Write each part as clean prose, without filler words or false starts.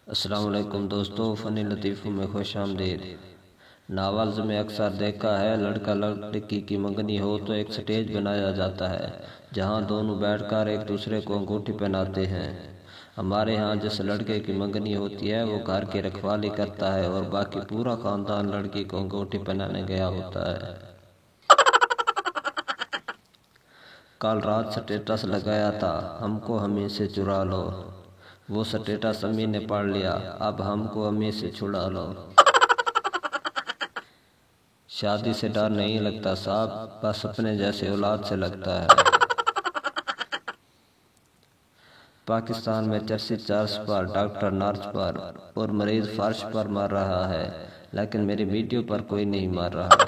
अस्सलाम वालेकुम दोस्तों, फ़नी लतीफ़ों में खुश आमदीद। नावल्स में अक्सर देखा है, लड़का लड़की की मंगनी हो तो एक स्टेज बनाया जाता है जहां दोनों बैठकर एक दूसरे को अंगूठी पहनाते हैं। हमारे यहाँ जिस लड़के की मंगनी होती है वो घर की रखवाली करता है और बाकी पूरा ख़ानदान लड़की को अंगूठी पहनाने गया होता है। कल रात स्टेटस लगाया था, हमको हमी से चुरा लो। वो स्टेटस अम्मी ने पढ़ लिया, अब हमको अम्मी से छुड़ा लो। शादी से डर नहीं लगता साहब, बस अपने जैसे औलाद से लगता है। पाकिस्तान में चर्चित चर्च पर, डॉक्टर नर्स पर और मरीज फर्श पर मर रहा है, लेकिन मेरी वीडियो पर कोई नहीं मर रहा।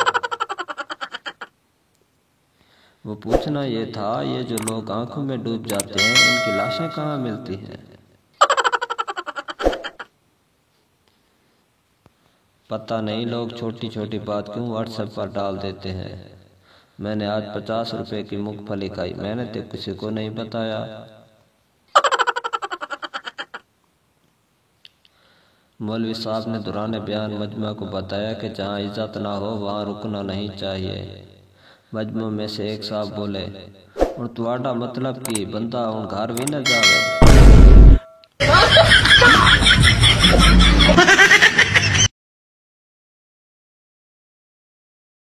वो पूछना ये था, ये जो लोग आंखों में डूब जाते हैं इनकी लाशें कहाँ मिलती हैं? पता नहीं लोग छोटी छोटी बात क्यों व्हाट्सएप पर डाल देते हैं। मैंने आज 50 रुपए की मूंगफली खाई, मैंने तो किसी को नहीं बताया। मौलवी साहब ने दौरान बयान मजमा को बताया कि जहाँ इज्जत ना हो वहाँ रुकना नहीं चाहिए। मजमा में से एक साहब बोले, और तुम्हारा मतलब कि बंदा उन घर भी न जावे।